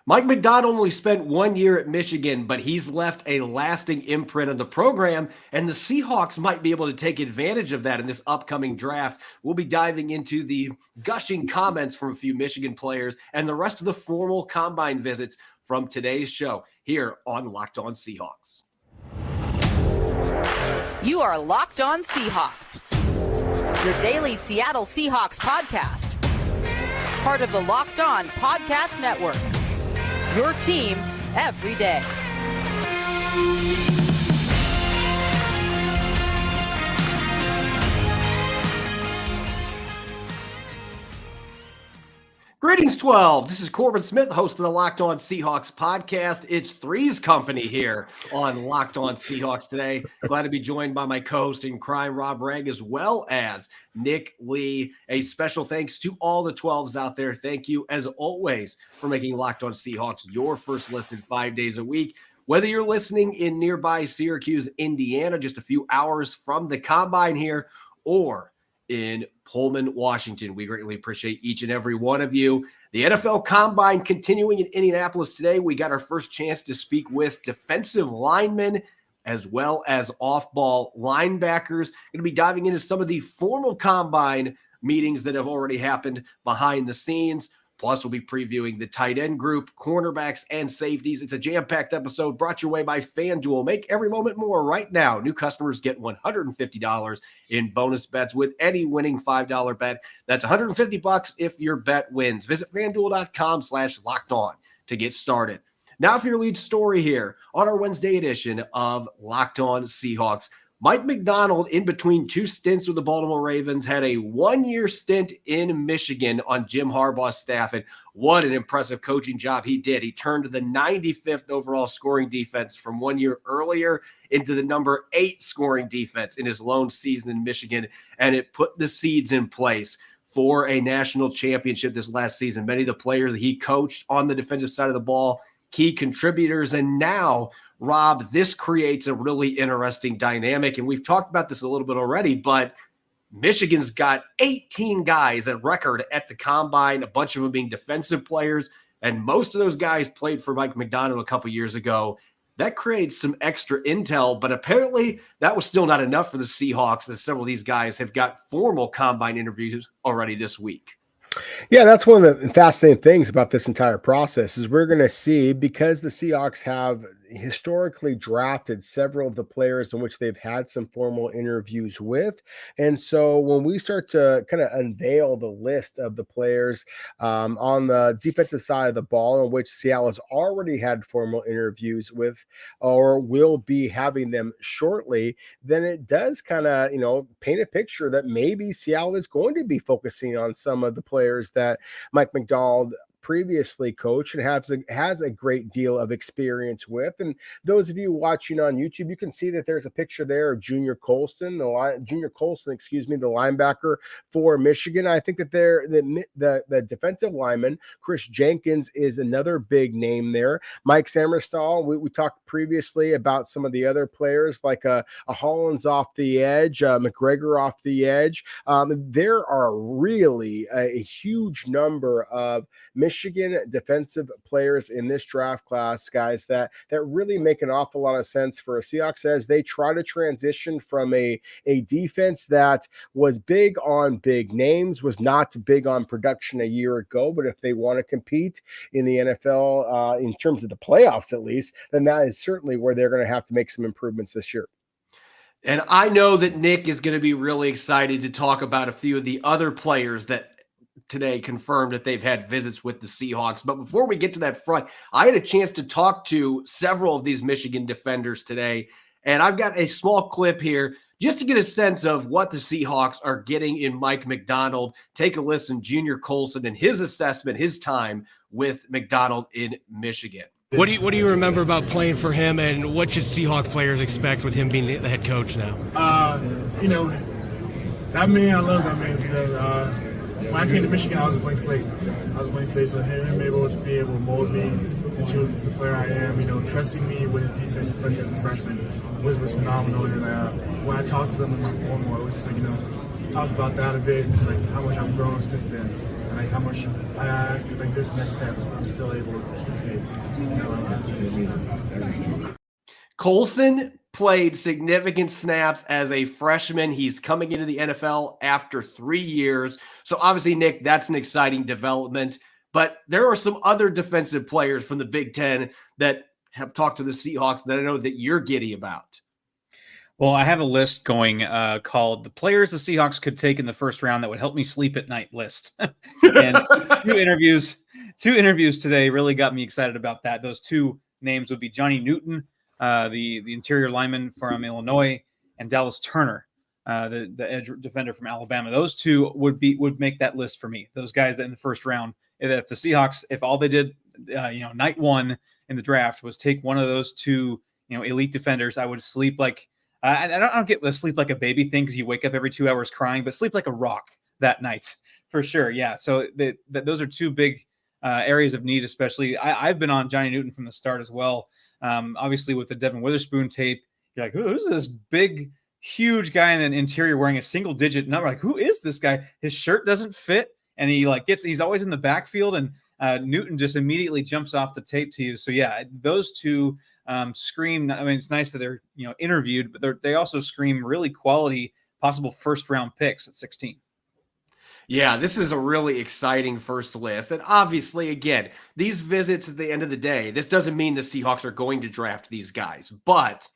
Mike Macdonald only spent 1 year at Michigan, but he's left a lasting imprint on the program, and the Seahawks might be able to take advantage of that in this upcoming draft. We'll be diving into the gushing comments from a few Michigan players and the rest of the formal combine visits from today's show here on Locked On Seahawks. You are Locked On Seahawks, your daily Seattle Seahawks podcast, part of the Locked On Podcast Network. Your team every day. Greetings, 12. This is Corbin Smith, host of the Locked On Seahawks podcast. It's Three's Company here on Locked On Seahawks today. Glad to be joined by my co-host in crime, Rob Ragg, as well as Nick Lee. A special thanks to all the 12s out there. Thank you, as always, for making Locked On Seahawks your first listen 5 days a week. Whether you're listening in nearby Syracuse, Indiana, just a few hours from the Combine here, or in Pullman, Washington, we greatly appreciate each and every one of you. The NFL Combine continuing in Indianapolis today. We got our first chance to speak with defensive linemen as well as off-ball linebackers. Going to be diving into some of the formal Combine meetings that have already happened behind the scenes. Plus, we'll be previewing the tight end group, cornerbacks, and safeties. It's a jam-packed episode brought your way by FanDuel. Make every moment more right now. New customers get $150 in bonus bets with any winning $5 bet. That's $150 if your bet wins. Visit FanDuel.com/lockedon to get started. Now for your lead story here on our Wednesday edition of Locked On Seahawks. Mike Macdonald, in between two stints with the Baltimore Ravens, had a 1-year stint in Michigan on Jim Harbaugh's staff, and what an impressive coaching job he did. He turned the 95th overall scoring defense from 1 year earlier into the number 8 scoring defense in his lone season in Michigan, and it put the seeds in place for a national championship this last season. Many of the players that he coached on the defensive side of the ball, key contributors, and now, Rob, this creates a really interesting dynamic, and we've talked about this a little bit already, but Michigan's got 18 guys at record at the Combine, a bunch of them being defensive players, and most of those guys played for Mike Macdonald a couple years ago. That creates some extra intel, but apparently that was still not enough for the Seahawks, as several of these guys have got formal Combine interviews already this week. Yeah, that's one of the fascinating things about this entire process is we're going to see, because the Seahawks have historically drafted several of the players in which they've had some formal interviews with. And so when we start to kind of unveil the list of the players on the defensive side of the ball in which Seattle has already had formal interviews with or will be having them shortly, then it does kind of, paint a picture that maybe Seattle is going to be focusing on some of the players that Mike Macdonald previously coached and has a great deal of experience with. And those of you watching on YouTube, you can see that there's a picture there of Junior Colson, the linebacker for Michigan. I think that the defensive lineman, Chris Jenkins, is another big name there. Mike Sammerstall, we talked previously about some of the other players like a Hollins off the edge, McGregor off the edge. There are really a huge number of Michigan defensive players in this draft class, guys, that really make an awful lot of sense for Seahawks as they try to transition from a defense that was big on big names, was not big on production a year ago, but if they want to compete in the NFL in terms of the playoffs at least, then that is certainly where they're going to have to make some improvements this year. And I know that Nick is going to be really excited to talk about a few of the other players that today confirmed that they've had visits with the Seahawks. But before we get to that front, I had a chance to talk to several of these Michigan defenders today, and I've got a small clip here just to get a sense of what the Seahawks are getting in Mike Macdonald. Take a listen, Junior Colson, and his assessment, his time with Macdonald in Michigan. What do you remember about playing for him, and what should Seahawk players expect with him being the head coach now? That man, I love that man because when I came to Michigan, I was a blank slate. So him able to be able to mold me into the player I am, trusting me with his defense, especially as a freshman, was phenomenal. And when I talked to them in my formal, it was just like, talked about that a bit, just like how much I've grown since then, and like how much like this next steps, I'm still able to take. Colson played significant snaps as a freshman. He's coming into the NFL after 3 years. So obviously, Nick, that's an exciting development. But there are some other defensive players from the Big Ten that have talked to the Seahawks that I know that you're giddy about. Well, I have a list going called the players the Seahawks could take in the first round that would help me sleep at night list. And two interviews today really got me excited about that. Those two names would be Johnny Newton, the interior lineman from Illinois, and Dallas Turner, the edge defender from Alabama. Those two would make that list for me. Those guys that in the first round, if the Seahawks, if all they did, night one in the draft was take one of those two, elite defenders, I would sleep like. I don't get the sleep like a baby thing because you wake up every 2 hours crying, but sleep like a rock that night for sure. Yeah. So those are two big areas of need, especially. I've been on Johnny Newton from the start as well. Obviously, with the Devin Witherspoon tape, you're like, who's this big, huge guy in an interior wearing a single digit number? Like, who is this guy? His shirt doesn't fit, and he's always in the backfield, and Newton just immediately jumps off the tape to you. So yeah, those two scream. I mean, it's nice that they're interviewed, but they also scream really quality possible first round picks at 16. Yeah, this is a really exciting first list. And obviously, again, these visits at the end of the day, this doesn't mean the Seahawks are going to draft these guys, but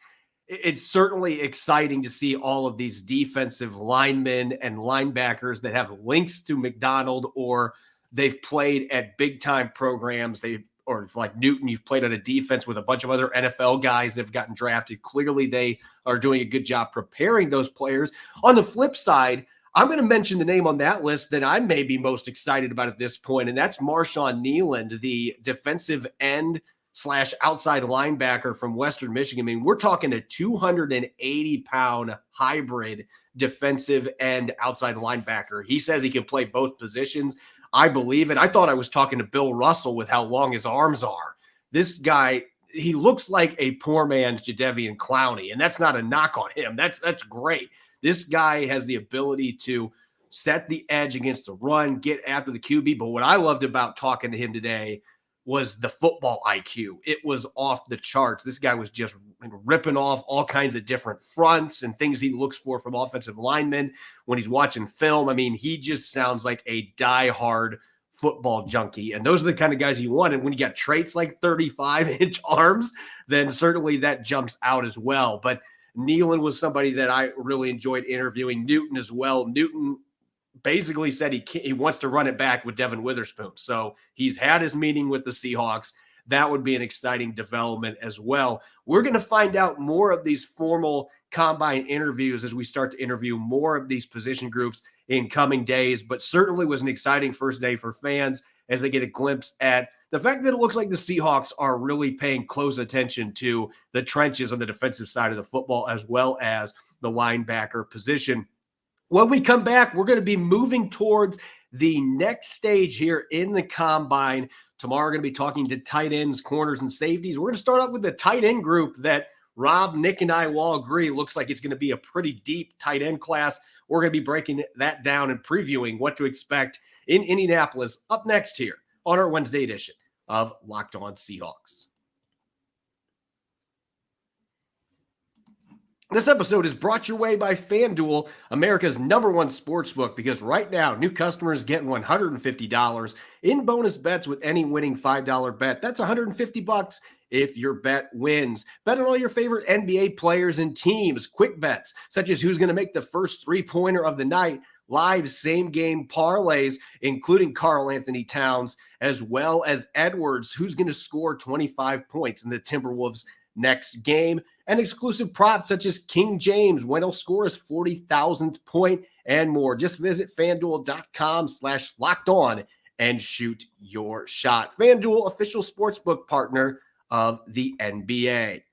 it's certainly exciting to see all of these defensive linemen and linebackers that have links to Macdonald, or they've played at big time programs. Or like Newton, you've played on a defense with a bunch of other NFL guys that have gotten drafted. Clearly, they are doing a good job preparing those players. On the flip side, I'm going to mention the name on that list that I may be most excited about at this point, and that's Marshawn Nealand, the defensive end / outside linebacker from Western Michigan. I mean, we're talking a 280-pound hybrid defensive end outside linebacker. He says he can play both positions. I believe it. I thought I was talking to Bill Russell with how long his arms are. This guy, he looks like a poor man's Jadeveon Clowney, and that's not a knock on him. That's great. This guy has the ability to set the edge against the run, get after the QB. But what I loved about talking to him today was the football IQ. It was off the charts. This guy was just ripping off all kinds of different fronts and things he looks for from offensive linemen when he's watching film. I mean, he just sounds like a diehard football junkie. And those are the kind of guys you want. And when you got traits like 35-inch arms, then certainly that jumps out as well. But Nealand was somebody that I really enjoyed interviewing. Newton as well. Newton basically said he wants to run it back with Devin Witherspoon. So he's had his meeting with the Seahawks. That would be an exciting development as well. We're going to find out more of these formal combine interviews as we start to interview more of these position groups in coming days, but certainly was an exciting first day for fans as they get a glimpse at the fact that it looks like the Seahawks are really paying close attention to the trenches on the defensive side of the football as well as the linebacker position. When we come back, we're going to be moving towards the next stage here in the combine. Tomorrow, we're going to be talking to tight ends, corners, and safeties. We're going to start off with the tight end group that Rob, Nick, and I will all agree looks like it's going to be a pretty deep tight end class. We're going to be breaking that down and previewing what to expect in Indianapolis up next here on our Wednesday edition of Locked On Seahawks. This episode is brought your way by FanDuel, America's #1 sportsbook, because right now, new customers get $150 in bonus bets with any winning $5 bet. That's $150 if your bet wins. Bet on all your favorite NBA players and teams. Quick bets, such as who's going to make the first three-pointer of the night. Live same-game parlays, including Karl Anthony Towns, as well as Edwards, who's going to score 25 points in the Timberwolves' next game. And exclusive props such as King James, when he'll score his 40,000th point, and more. Just visit FanDuel.com/lockedon and shoot your shot. FanDuel, official sportsbook partner of the NBA.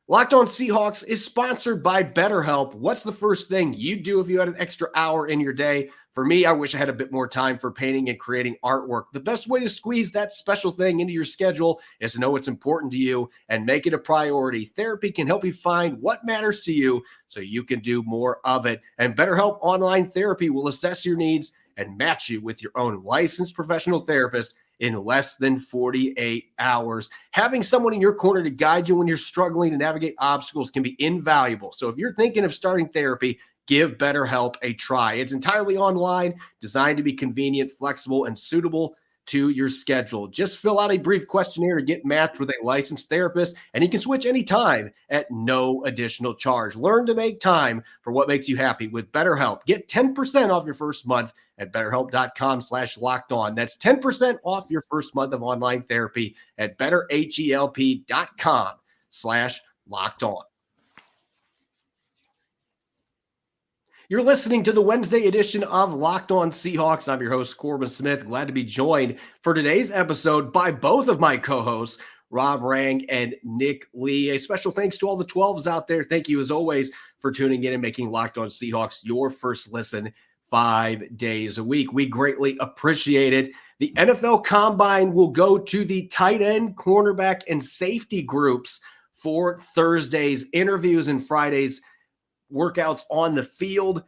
Locked On Seahawks is sponsored by BetterHelp. What's the first thing you'd do if you had an extra hour in your day? For me, I wish I had a bit more time for painting and creating artwork. The best way to squeeze that special thing into your schedule is to know what's important to you and make it a priority. Therapy can help you find what matters to you so you can do more of it. And BetterHelp Online Therapy will assess your needs and match you with your own licensed professional therapist in less than 48 hours. Having someone in your corner to guide you when you're struggling to navigate obstacles can be invaluable. So if you're thinking of starting therapy, give BetterHelp a try. It's entirely online, designed to be convenient, flexible, and suitable to your schedule. Just fill out a brief questionnaire to get matched with a licensed therapist, and you can switch anytime at no additional charge. Learn to make time for what makes you happy with BetterHelp. Get 10% off your first month at betterhelp.com/lockedon. That's 10% off your first month of online therapy at betterhelp.com/lockedon. You're listening to the Wednesday edition of Locked On Seahawks. I'm your host, Corbin Smith. Glad to be joined for today's episode by both of my co-hosts, Rob Rang and Nick Lee. A special thanks to all the 12s out there. Thank you, as always, for tuning in and making Locked On Seahawks your first listen 5 days a week. We greatly appreciate it. The NFL Combine will go to the tight end, cornerback, and safety groups for Thursday's interviews and Friday's workouts on the field.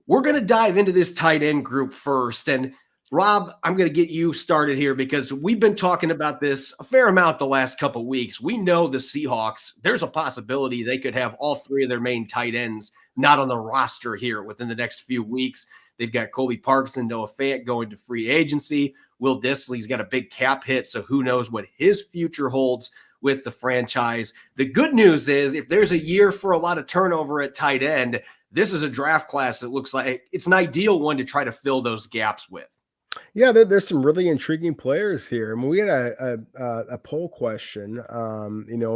We're going to dive into this tight end group first. And Rob, I'm going to get you started here because we've been talking about this a fair amount the last couple of weeks. We know the Seahawks, there's a possibility they could have all three of their main tight ends not on the roster here within the next few weeks. They've got Colby Parkinson, Noah Fant going to free agency. Will Dissly's got a big cap hit, so who knows what his future holds with the franchise. The good news is if there's a year for a lot of turnover at tight end, this is a draft class that looks like it's an ideal one to try to fill those gaps with. Yeah, there's some really intriguing players here. I mean, we had a poll question,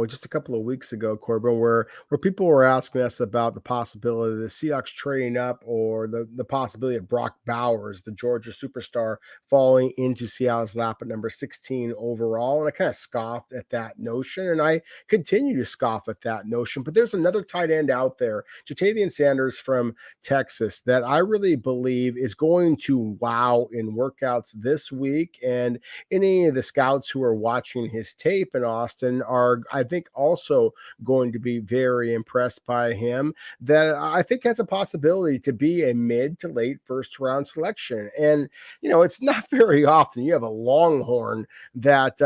just a couple of weeks ago, Corbin, where people were asking us about the possibility of the Seahawks trading up or the possibility of Brock Bowers, the Georgia superstar, falling into Seattle's lap at number 16 overall. And I kind of scoffed at that notion, and I continue to scoff at that notion. But there's another tight end out there, Ja'Tavion Sanders from Texas, that I really believe is going to wow in workouts this week, and any of the scouts who are watching his tape in Austin are, I think, also going to be very impressed by him. That I think has a possibility to be a mid to late first round selection. And it's not very often you have a Longhorn that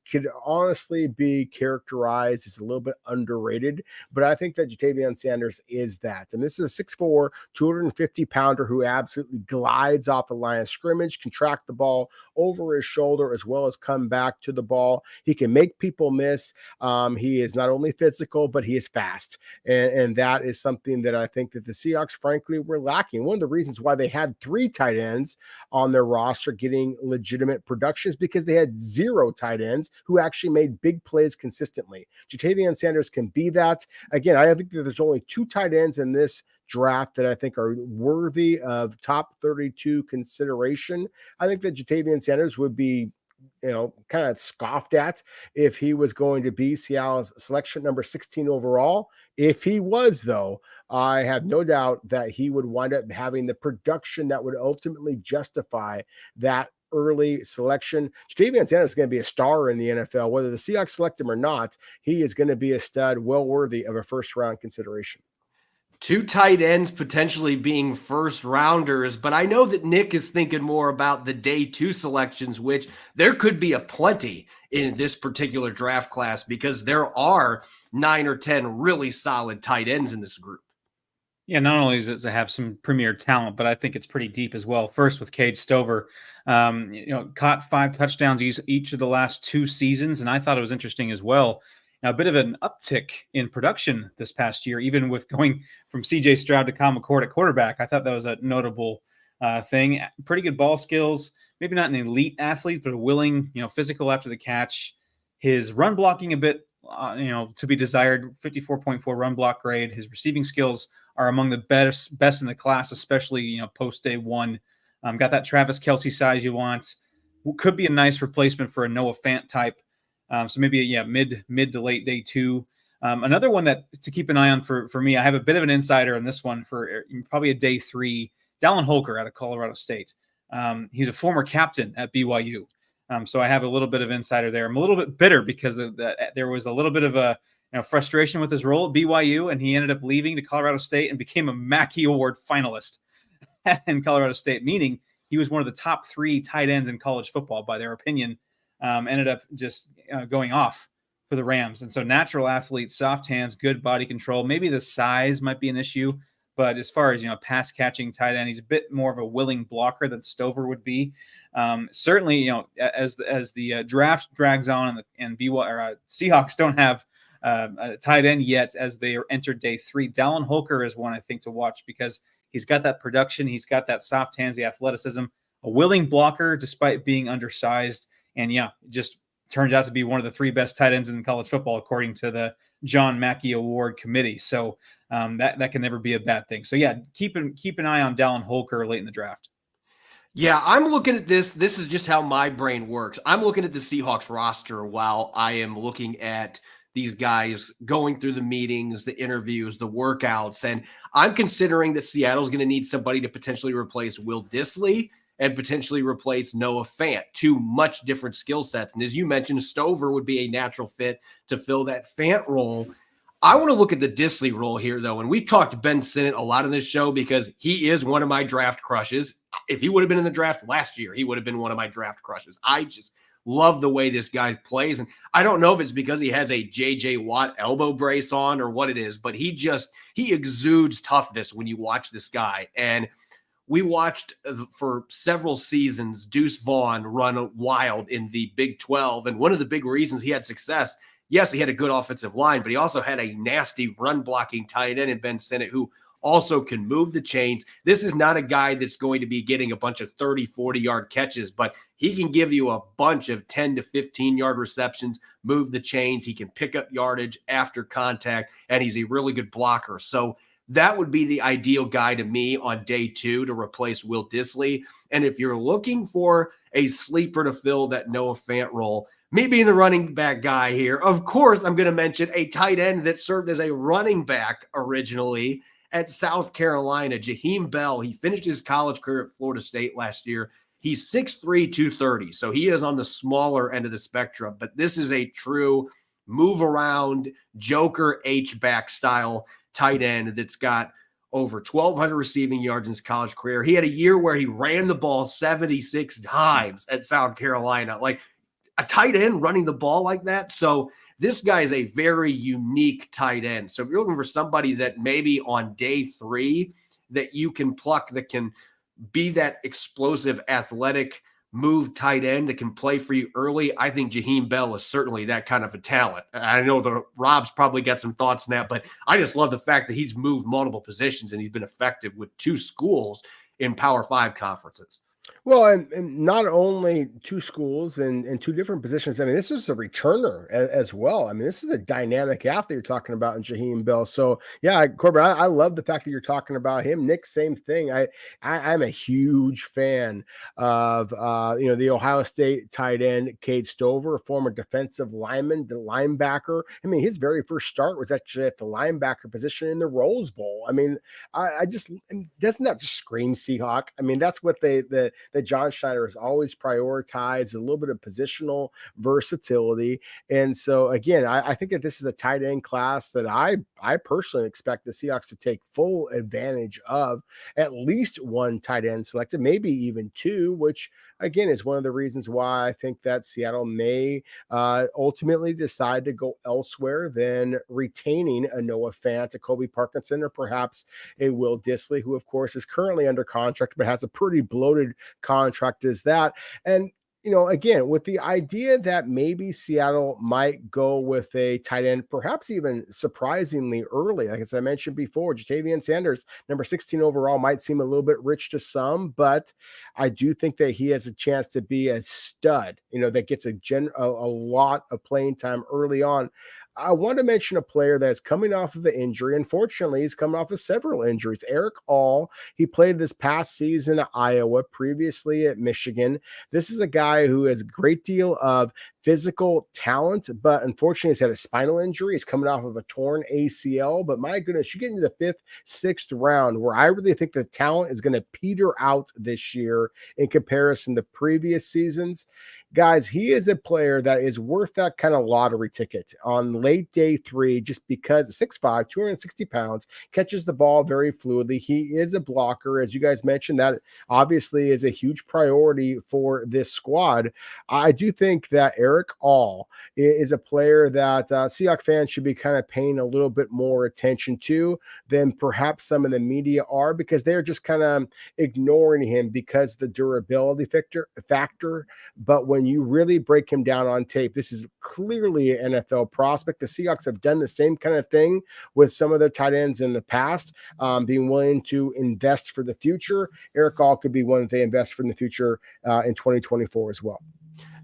could honestly be characterized as a little bit underrated, but I think that Ja'Tavion Sanders is that. And this is a 6'4", 250-pounder who absolutely glides off the line of scrimmage, can track the ball over his shoulder as well as come back to the ball. He can make people miss. He is not only physical, but he is fast. And that is something that I think that the Seahawks, frankly, were lacking. One of the reasons why they had 3 tight ends on their roster getting legitimate production is because they had 0 tight ends who actually made big plays consistently. Ja'Tavion Sanders can be that. Again, I think that there's only 2 tight ends in this draft that I think are worthy of top 32 consideration. I think that Ja'Tavion Sanders would be, kind of scoffed at if he was going to be Seattle's selection number 16 overall. If he was, though, I have no doubt that he would wind up having the production that would ultimately justify that early selection. Ja'Tavion Sanders is going to be a star in the NFL. Whether the Seahawks select him or not, he is going to be a stud well worthy of a first-round consideration. 2 tight ends potentially being first rounders, but I know that Nick is thinking more about the day 2 selections, which there could be a plenty in this particular draft class because there are 9 or 10 really solid tight ends in this group. Yeah, not only does it have some premier talent, but I think it's pretty deep as well. First with Cade Stover, caught 5 touchdowns each of the last 2 seasons, and I thought it was interesting as well. Now, a bit of an uptick in production this past year, even with going from C.J. Stroud to Kyle McCord at quarterback. I thought that was a notable thing. Pretty good ball skills, maybe not an elite athlete, but a willing, physical after the catch. His run blocking a bit, to be desired, 54.4 run block grade. His receiving skills are among the best in the class, especially, post day 1. Got that Travis Kelce size you want. Could be a nice replacement for a Noah Fant type. So maybe mid to late day 2. Another one that to keep an eye on for me, I have a bit of an insider on this one for probably a day 3. Dallin Holker out of Colorado State. He's a former captain at BYU. So I have a little bit of insider there. I'm a little bit bitter because there was a little bit of a frustration with his role at BYU, and he ended up leaving to Colorado State and became a Mackey Award finalist in Colorado State, meaning he was one of the top 3 tight ends in college football by their opinion. Ended up just going off for the Rams. And so natural athlete, soft hands, good body control. Maybe the size might be an issue, but as far as, pass catching tight end, he's a bit more of a willing blocker than Stover would be. Certainly, as the draft drags on and Seahawks don't have a tight end yet as they enter day 3, Dallin Holker is one I think to watch because he's got that production. He's got that soft hands, the athleticism, a willing blocker despite being undersized. And just turns out to be one of the 3 best tight ends in college football, according to the John Mackey Award Committee. So that can never be a bad thing. So keep an eye on Dallin Holker late in the draft. Yeah, I'm looking at this. This is just how my brain works. I'm looking at the Seahawks roster while I am looking at these guys going through the meetings, the interviews, the workouts, and I'm considering that Seattle's going to need somebody to potentially replace Will Dissly and potentially replace Noah Fant, 2 much different skill sets. And as you mentioned, Stover would be a natural fit to fill that Fant role. I want to look at the Dissly role here, though, and we've talked to Ben Sinnott a lot in this show because he is one of my draft crushes. If he would have been in the draft last year, he would have been one of my draft crushes. I just love the way this guy plays, and I don't know if it's because he has a J.J. Watt elbow brace on or what it is, but he exudes toughness when you watch this guy. And we watched for several seasons Deuce Vaughn run wild in the Big 12, and one of the big reasons he had success, yes, he had a good offensive line, but he also had a nasty run-blocking tight end in Ben Sinnott who also can move the chains. This is not a guy that's going to be getting a bunch of 30, 40-yard catches, but he can give you a bunch of 10 to 15-yard receptions, move the chains. He can pick up yardage after contact, and he's a really good blocker. So that would be the ideal guy to me on day 2 to replace Will Dissly. And if you're looking for a sleeper to fill that Noah Fant role, me being the running back guy here, of course, I'm going to mention a tight end that served as a running back originally at South Carolina, Jaheim Bell. He finished his college career at Florida State last year. He's 6'3", 230, so he is on the smaller end of the spectrum, but this is a true move-around Joker H-back style tight end that's got over 1,200 receiving yards in his college career. He had a year where he ran the ball 76 times at South Carolina. Like a tight end running the ball like that. So this guy is a very unique tight end. So if you're looking for somebody that maybe on day 3 that you can pluck, that can be that explosive, athletic move tight end that can play for you early, I think Jaheim Bell is certainly that kind of a talent. I know the Rob's probably got some thoughts on that, but I just love the fact that he's moved multiple positions and he's been effective with 2 schools in Power 5 conferences. Well, and not only 2 schools and 2 different positions. I mean, this is a returner as well. I mean, this is a dynamic athlete you're talking about in Jaheim Bell. So, yeah, Corbin, I love the fact that you're talking about him. Nick, same thing. I'm a huge fan of, the Ohio State tight end, Cade Stover, a former defensive lineman, the linebacker. I mean, his very first start was actually at the linebacker position in the Rose Bowl. I mean, I just, doesn't that just scream Seahawk? I mean, that's what that John Schneider has always prioritized, a little bit of positional versatility. And so, again, I think that this is a tight end class that I personally expect the Seahawks to take full advantage of. At least 1 tight end selected, maybe even 2, which, again, is one of the reasons why I think that Seattle may ultimately decide to go elsewhere than retaining a Noah Fant, a Kobe Parkinson, or perhaps a Will Dissly, who, of course, is currently under contract, but has a pretty bloated contract as that. And again, with the idea that maybe Seattle might go with a tight end, perhaps even surprisingly early. Like as I mentioned before, Jatavian Sanders, number 16 overall, might seem a little bit rich to some, but I do think that he has a chance to be a stud, that gets a lot of playing time early on. I want to mention a player that's coming off of an injury. Unfortunately, he's coming off of several injuries. Eric All, he played this past season at Iowa, previously at Michigan. This is a guy who has a great deal of physical talent, but unfortunately he's had a spinal injury. He's coming off of a torn ACL, but my goodness, you get into the 5th, 6th round where I really think the talent is going to peter out this year in comparison to previous seasons. guys, he is a player that is worth that kind of lottery ticket on late day 3, just because 6'5", 260 pounds, catches the ball very fluidly. He is a blocker, as you guys mentioned. That obviously is a huge priority for this squad. I do think that Eric All is a player that Seahawks fans should be kind of paying a little bit more attention to than perhaps some of the media are, because they're just kind of ignoring him because the durability factor. But when you really break him down on tape, this is clearly an NFL prospect. The Seahawks have done the same kind of thing with some of their tight ends in the past, being willing to invest for the future. Eric All could be one that they invest for in the future in 2024 as well.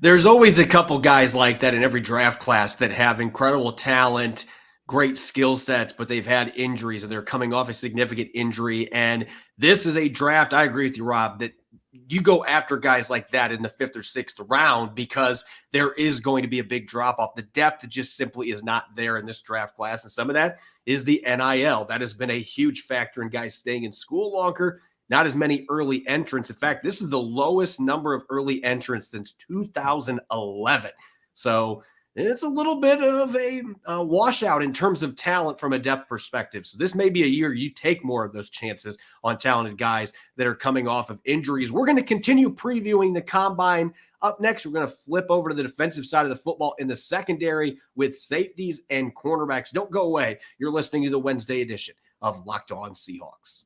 There's always a couple guys like that in every draft class that have incredible talent, great skill sets, but they've had injuries or they're coming off a significant injury. And this is a draft, I agree with you, Rob, that you go after guys like that in the 5th or 6th round because there is going to be a big drop off. The depth just simply is not there in this draft class. And some of that is the NIL. That has been a huge factor in guys staying in school longer. Not as many early entrants. In fact, this is the lowest number of early entrants since 2011. So it's a little bit of a washout in terms of talent from a depth perspective. So this may be a year you take more of those chances on talented guys that are coming off of injuries. We're going to continue previewing the combine. Up next, we're going to flip over to the defensive side of the football in the secondary with safeties and cornerbacks. Don't go away. You're listening to the Wednesday edition of Locked On Seahawks.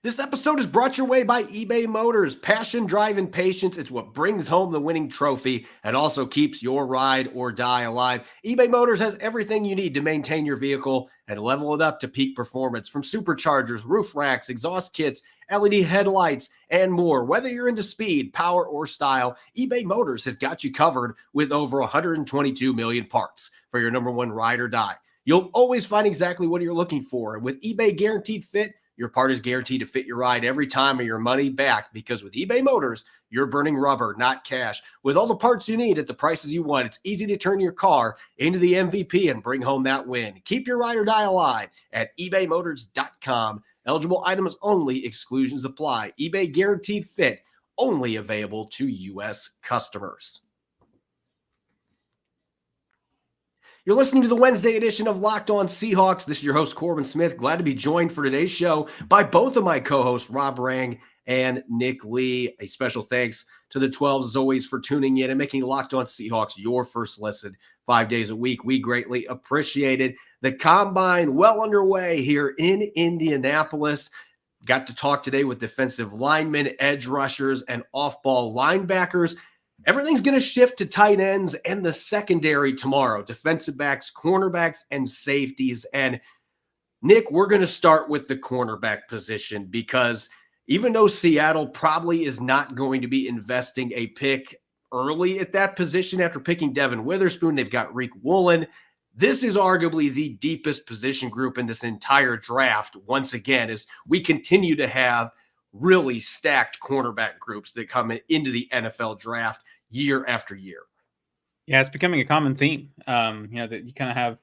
This episode is brought your way by eBay Motors. Passion, drive, and patience. It's what brings home the winning trophy and also keeps your ride or die alive. eBay Motors has everything you need to maintain your vehicle and level it up to peak performance, from superchargers, roof racks, exhaust kits, LED headlights, and more. Whether you're into speed, power, or style, eBay Motors has got you covered with over 122 million parts for your number one ride or die. You'll always find exactly what you're looking for. And with eBay Guaranteed Fit, your part is guaranteed to fit your ride every time, or your money back, because with eBay Motors, you're burning rubber, not cash. With all the parts you need at the prices you want, it's easy to turn your car into the MVP and bring home that win. Keep your ride or die alive at ebaymotors.com. Eligible items only. Exclusions apply. eBay Guaranteed Fit, only available to U.S. customers. You're listening to the Wednesday edition of Locked On Seahawks. This is your host, Corbin Smith. Glad to be joined for today's show by both of my co-hosts, Rob Rang and Nick Lee. A special thanks to the 12s, as always, for tuning in and making Locked On Seahawks your first listen 5 days a week. We greatly appreciate it. The combine well underway here in Indianapolis. Got to talk today with defensive linemen, edge rushers, and off-ball linebackers. Everything's going to shift to tight ends and the secondary tomorrow. Defensive backs, cornerbacks, and safeties. And Nick, we're going to start with the cornerback position, because even though Seattle probably is not going to be investing a pick early at that position after picking Devin Witherspoon, they've got Reek Woolen. This is arguably the deepest position group in this entire draft. Once again, as we continue to have really stacked cornerback groups that come into the NFL draft year after year. Yeah, it's becoming a common theme. That you kind of have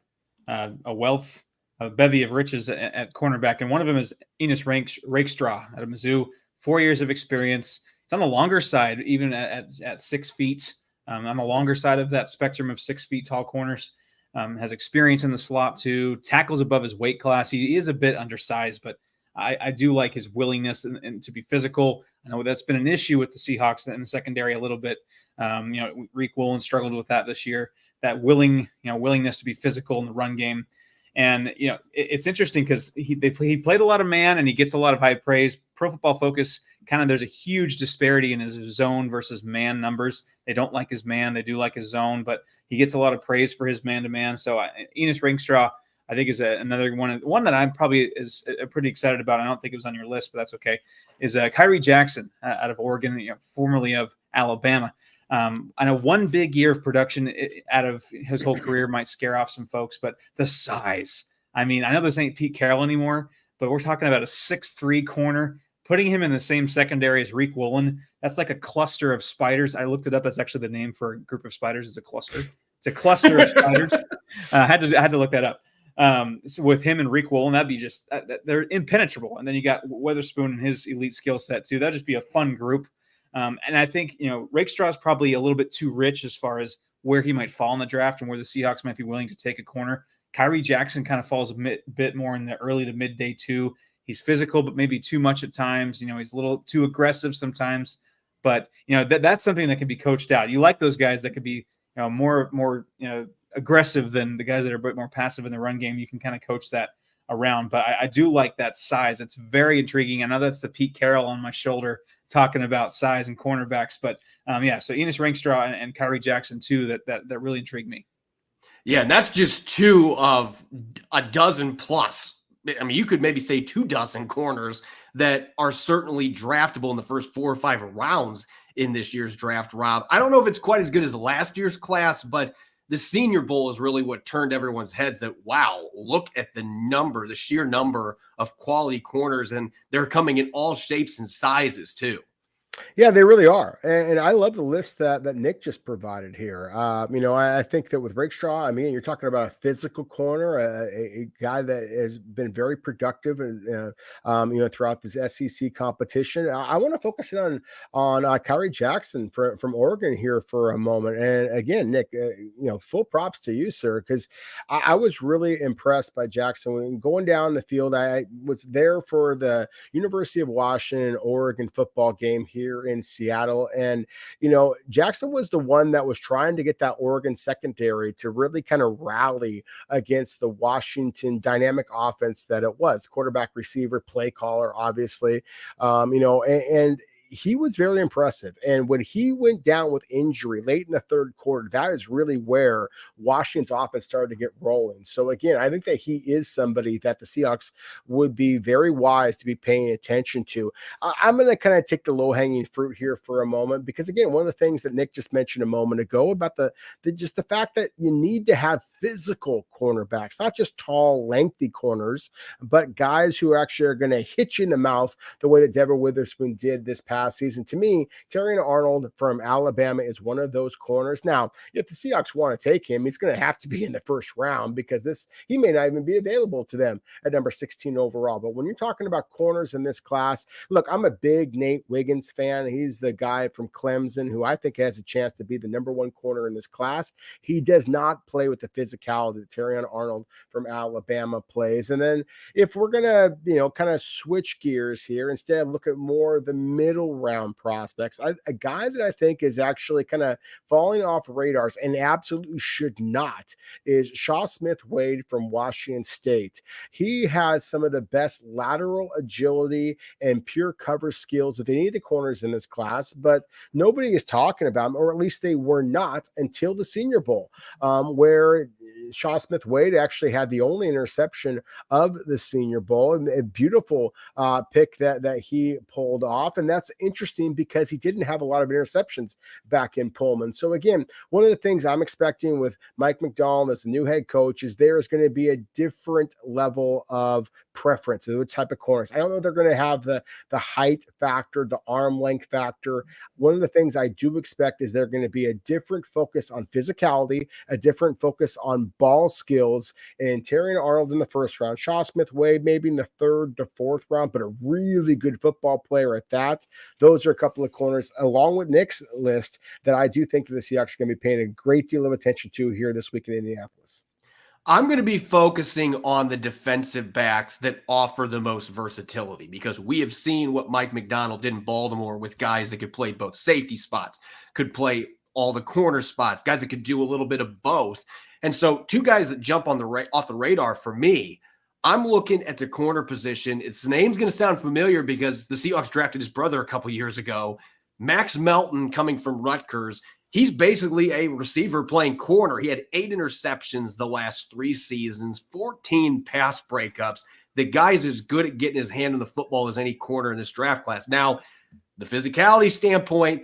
a bevy of riches at cornerback, and one of them is Enos Rakestraw out of Mizzou. 4 years of experience. It's on the longer side, even at 6 feet. On the longer side of that spectrum of 6 feet tall corners. Has experience in the slot too. Tackles above his weight class. He is a bit undersized, but I do like his willingness and to be physical. I know that's been an issue with the Seahawks in the secondary a little bit. Reek Woolen struggled with that this year. That willingness to be physical in the run game, and it's interesting because he played a lot of man and he gets a lot of high praise. Pro Football Focus there's a huge disparity in his zone versus man numbers. They don't like his man, they do like his zone, but he gets a lot of praise for his man to man. So Enos Rakestraw, I think, is another one that I'm probably pretty excited about. I don't think it was on your list, but that's okay. Is Kyrie Jackson out of Oregon, formerly of Alabama. I know one big year of production out of his whole career might scare off some folks, but the size. I mean, I know this ain't Pete Carroll anymore, but we're talking about a 6'3" corner. Putting him in the same secondary as Reek Woolen, that's like a cluster of spiders. I looked it up. That's actually the name for a group of spiders. Is a cluster. It's a cluster of spiders. I had to look that up. So with him and Reek Woolen, that'd be just they're impenetrable. And then you got Witherspoon and his elite skill set too. That'd just be a fun group. And I think Rakestraw is probably a little bit too rich as far as where he might fall in the draft and where the Seahawks might be willing to take a corner. Kyrie Jackson kind of falls a bit more in the early to midday too. He's physical, but maybe too much at times. He's a little too aggressive sometimes. But that's something that can be coached out. You like those guys that could be more aggressive than the guys that are a bit more passive in the run game. You can kind of coach that around. But I do like that size. It's very intriguing. I know that's the Pete Carroll on my shoulder talking about size and cornerbacks. But so Enos Rankstraw and Kyrie Jackson too, that really intrigued me. Yeah, and that's just 2 of a dozen plus. I mean, you could maybe say 24 corners that are certainly draftable in the first 4 or 5 rounds in this year's draft, Rob. I don't know if it's quite as good as last year's class, but the Senior Bowl is really what turned everyone's heads that, wow, look at the sheer number of quality corners, and they're coming in all shapes and sizes too. Yeah, they really are. And I love the list that Nick just provided here. I think that with Rakestraw, you're talking about a physical corner, a guy that has been very productive and, throughout this SEC competition. I want to focus in on Kyrie Jackson from Oregon here for a moment. And again, Nick, full props to you, sir, because I was really impressed by Jackson. When going down the field, I was there for the University of Washington, Oregon football game here in Seattle. And, Jackson was the one that was trying to get that Oregon secondary to really kind of rally against the Washington dynamic offense that it was. Quarterback, receiver, play caller, obviously, and he was very impressive. And when he went down with injury late in the third quarter, that is really where Washington's offense started to get rolling. So again, I think that he is somebody that the Seahawks would be very wise to be paying attention to. I'm going to kind of take the low-hanging fruit here for a moment, because again, one of the things that Nick just mentioned a moment ago about the fact that you need to have physical cornerbacks, not just tall, lengthy corners, but guys who actually are going to hit you in the mouth the way that Devin Witherspoon did this past season. To me, Terrion Arnold from Alabama is one of those corners. Now, if the Seahawks want to take him, he's going to have to be in the first round, because he may not even be available to them at number 16 overall. But when you're talking about corners in this class, look, I'm a big Nate Wiggins fan. He's the guy from Clemson who I think has a chance to be the number 1 corner in this class. He does not play with the physicality that Terrion Arnold from Alabama plays. And then if we're going to, kind of switch gears here, instead of look at more the middle round prospects, a guy that I think is actually kind of falling off radars and absolutely should not is Shaw Smith-Wade from Washington State. He has some of the best lateral agility and pure cover skills of any of the corners in this class, but nobody is talking about him, or at least they were not until the Senior Bowl, where Shaw Smith-Wade actually had the only interception of the Senior Bowl, and a beautiful pick that he pulled off. And that's interesting because he didn't have a lot of interceptions back in Pullman. So again, one of the things I'm expecting with Mike Macdonald as the new head coach is there is going to be a different level of preference of the type of corners. I don't know if they're going to have the height factor, the arm length factor. One of the things I do expect is they're going to be a different focus on physicality, a different focus on ball skills, and Terrion Arnold in the first round, Shaw Smith-Wade maybe in the 3rd to 4th round, but a really good football player at that. Those are a couple of corners, along with Nick's list, that I do think the Seahawks are going to be paying a great deal of attention to here this week in Indianapolis. I'm going to be focusing on the defensive backs that offer the most versatility, because we have seen what Mike Macdonald did in Baltimore with guys that could play both safety spots, could play all the corner spots, guys that could do a little bit of both. And so 2 guys that jump on off the radar for me, I'm looking at the corner position. Its name's going to sound familiar because the Seahawks drafted his brother a couple years ago. Max Melton, coming from Rutgers. He's basically a receiver playing corner. He had 8 interceptions the last 3 seasons, 14 pass breakups. The guy's as good at getting his hand on the football as any corner in this draft class. Now, the physicality standpoint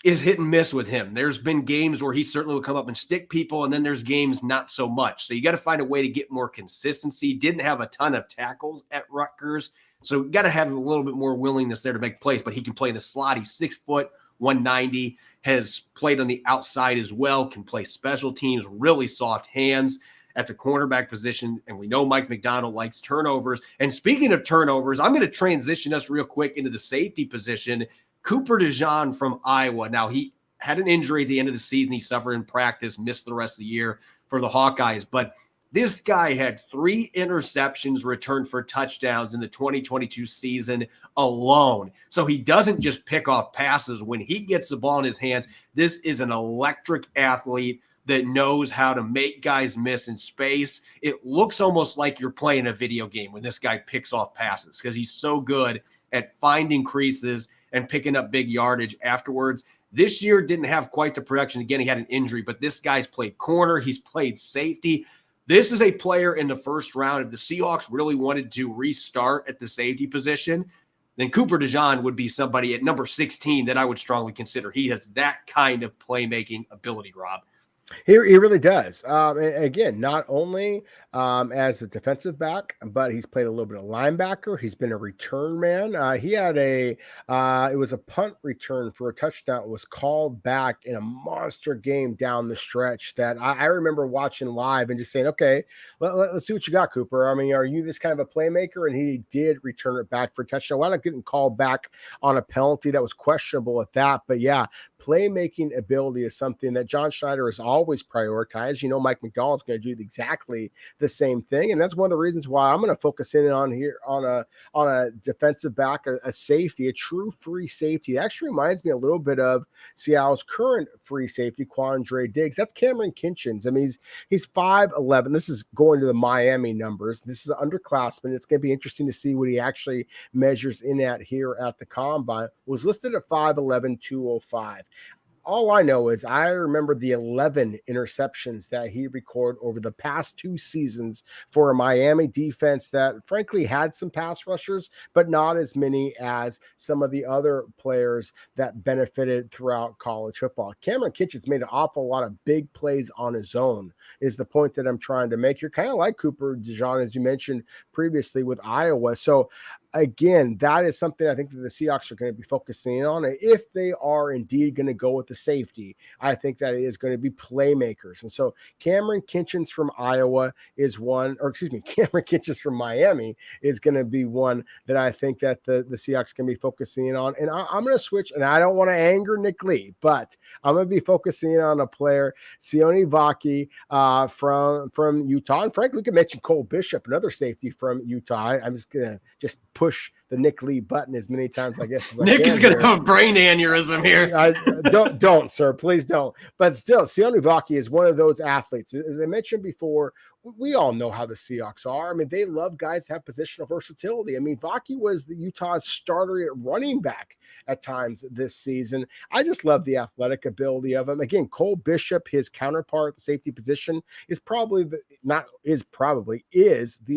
is hit and miss with him. There's been games where he certainly will come up and stick people, and then there's games not so much. So you got to find a way to get more consistency. Didn't have a ton of tackles at Rutgers, so you got to have a little bit more willingness there to make plays, but he can play in the slot. He's 6 foot, 190, has played on the outside as well, can play special teams, really soft hands. at the cornerback position. And we know Mike Macdonald likes turnovers. And speaking of turnovers, I'm going to transition us real quick into the safety position. Cooper DeJean from Iowa. Now, he had an injury at the end of the season. He suffered in practice, missed the rest of the year for the Hawkeyes. But this guy had 3 interceptions returned for touchdowns in the 2022 season alone. So he doesn't just pick off passes. When he gets the ball in his hands, this is an electric athlete that knows how to make guys miss in space. It looks almost like you're playing a video game when this guy picks off passes because he's so good at finding creases and picking up big yardage afterwards. This year didn't have quite the production. Again, he had an injury, but this guy's played corner. He's played safety. This is a player in the first round. If the Seahawks really wanted to restart at the safety position, then Cooper DeJean would be somebody at number 16 that I would strongly consider. He has that kind of playmaking ability, Rob. He really does. Again, not only as a defensive back, but he's played a little bit of linebacker. He's been a return man. He had it was a punt return for a touchdown. It was called back in a monster game down the stretch that I remember watching live and just saying, okay, let's see what you got, Cooper. I mean, are you this kind of a playmaker? And he did return it back for a touchdown. Wound up getting called back on a penalty that was questionable at that. But yeah, playmaking ability is something that John Schneider has always prioritized. You know, Mike Macdonald's going to do exactly the same thing, and that's one of the reasons why I'm going to focus in on here on a defensive back, a safety, a true free safety. It actually reminds me a little bit of Seattle's current free safety, Quandre Diggs. That's Cameron Kinchins. I mean, he's 5'11". This is going to the Miami numbers. This is an underclassman. It's going to be interesting to see what he actually measures in at here at the combine. Was listed at 5'11", 205. All I know is I remember the 11 interceptions that he recorded over the past 2 seasons for a Miami defense that frankly had some pass rushers, but not as many as some of the other players that benefited throughout college football. Cameron Kinchins made an awful lot of big plays on his own is the point that I'm trying to make. You're kind of like Cooper DeJean, as you mentioned previously with Iowa. So again, that is something I think that the Seahawks are going to be focusing on. And if they are indeed going to go with the safety, I think that it is going to be playmakers. And so Cameron Kinchins from Iowa is one, or excuse me, Cameron Kinchins from Miami is going to be one that I think that the Seahawks can be focusing on. And I'm going to switch, and I don't want to anger Nick Lee, but I'm going to be focusing on a player, Sione Vaki from Utah. And frankly, we can mention Cole Bishop, another safety from Utah. I'm just going to push the Nick Lee button as many times, I guess. As Nick is going to have a brain aneurysm here. Don't, sir. Please don't. But still, Sione Vaki is one of those athletes. As I mentioned before, we all know how the Seahawks are. I mean, they love guys to have positional versatility. I mean, Vaki was the Utah's starter at running back at times this season. I just love the athletic ability of him. Again, Cole Bishop, his counterpart at the safety position, is probably the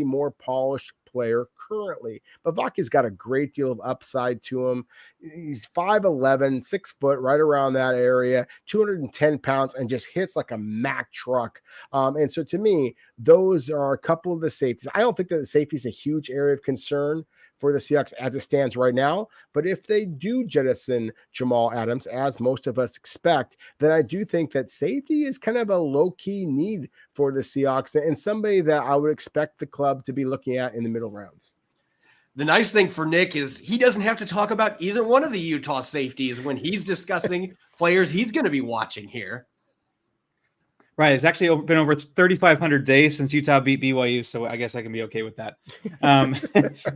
more polished player currently. But Vaki's got a great deal of upside to him. He's 5'11", 6 foot, right around that area, 210 pounds, and just hits like a Mack truck. And so to me, those are a couple of the safeties. I don't think that the safety is a huge area of concern for the Seahawks as it stands right now. But if they do jettison Jamal Adams, as most of us expect, then I do think that safety is kind of a low-key need for the Seahawks and somebody that I would expect the club to be looking at in the middle rounds. The nice thing for Nick is he doesn't have to talk about either one of the Utah safeties when he's discussing players he's going to be watching here. Right. It's actually been over 3,500 days since Utah beat BYU, so I guess I can be okay with that.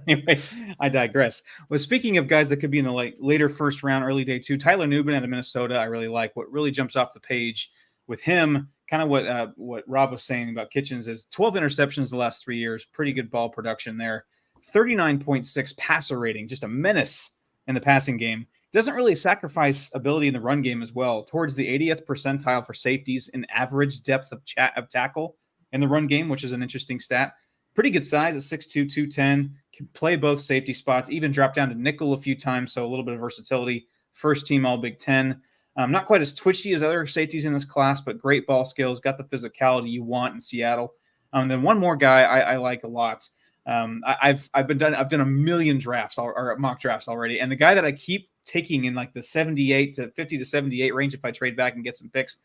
Anyway, I digress. Well, speaking of guys that could be in the later first round, early day 2, Tyler Nubin out of Minnesota, I really like. What really jumps off the page with him, kind of what Rob was saying about Kitchens, is 12 interceptions the last 3 years, pretty good ball production there, 39.6 passer rating, just a menace in the passing game. Doesn't really sacrifice ability in the run game as well. Towards the 80th percentile for safeties in average depth of tackle in the run game, which is an interesting stat. Pretty good size at 6'2", 210. Can play both safety spots, even drop down to nickel a few times, so a little bit of versatility. First team All Big Ten. Not quite as twitchy as other safeties in this class, but great ball skills, got the physicality you want in Seattle. Then one more guy I like a lot. I've done a million drafts or mock drafts already, and the guy that I keep taking in like the 78 to 50 to 78 range if I trade back and get some picks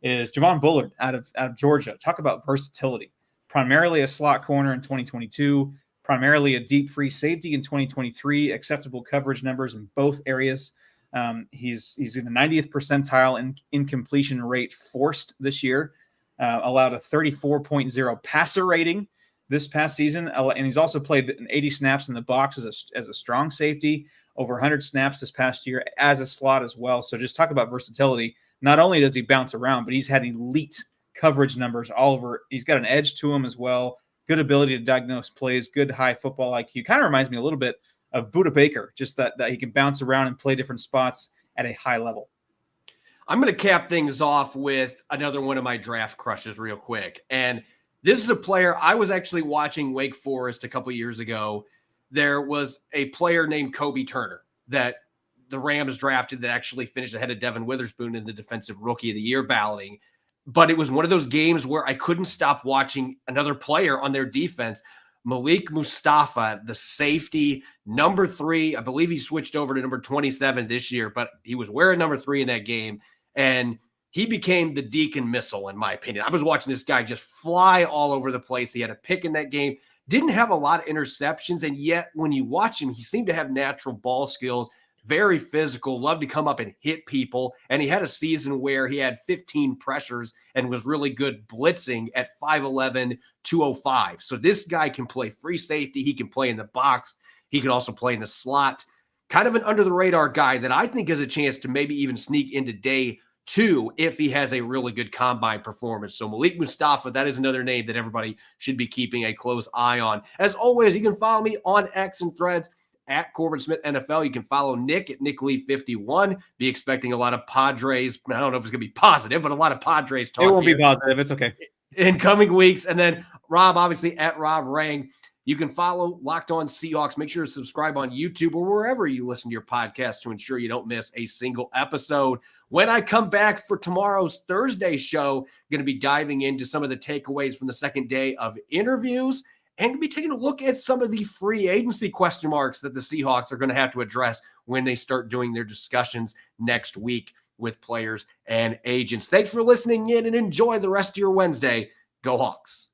is Javon Bullard out of Georgia. Talk about versatility. primarily a slot corner in 2022, primarily a deep free safety in 2023, acceptable coverage numbers in both areas. He's in the 90th percentile in completion rate forced this year, allowed a 34.0 passer rating this past season. And he's also played 80 snaps in the box as a strong safety, over 100 snaps this past year as a slot as well. So just talk about versatility. Not only does he bounce around, but he's had elite coverage numbers all over. He's got an edge to him as well. Good ability to diagnose plays, good high football IQ. Kind of reminds me a little bit of Budda Baker, just that he can bounce around and play different spots at a high level. I'm going to cap things off with another one of my draft crushes real quick. And this is a player I was actually watching Wake Forest a couple years ago. There was a player named Kobe Turner that the Rams drafted that actually finished ahead of Devin Witherspoon in the Defensive Rookie of the Year balloting. But it was one of those games where I couldn't stop watching another player on their defense. Malik Mustafa, the safety, number 3. I believe he switched over to number 27 this year, but he was wearing number 3 in that game. And he became the Deacon missile, in my opinion. I was watching this guy just fly all over the place. He had a pick in that game. Didn't have a lot of interceptions, and yet when you watch him, he seemed to have natural ball skills, very physical, loved to come up and hit people. And he had a season where he had 15 pressures and was really good blitzing at 5'11", 205. So this guy can play free safety. He can play in the box. He can also play in the slot. Kind of an under-the-radar guy that I think has a chance to maybe even sneak into day 2 if he has a really good combine performance. So Malik Mustafa, that is another name that everybody should be keeping a close eye on. As always, you can follow me on X and Threads at Corbin Smith NFL. You can follow Nick at NickLee51. Be expecting a lot of Padres. I don't know if it's going to be positive, but a lot of Padres talk. It won't be positive. It's okay. In coming weeks. And then Rob, obviously at Rob Rang. You can follow Locked On Seahawks. Make sure to subscribe on YouTube or wherever you listen to your podcast to ensure you don't miss a single episode. When I come back for tomorrow's Thursday show, I'm going to be diving into some of the takeaways from the second day of interviews and to be taking a look at some of the free agency question marks that the Seahawks are going to have to address when they start doing their discussions next week with players and agents. Thanks for listening in and enjoy the rest of your Wednesday. Go Hawks.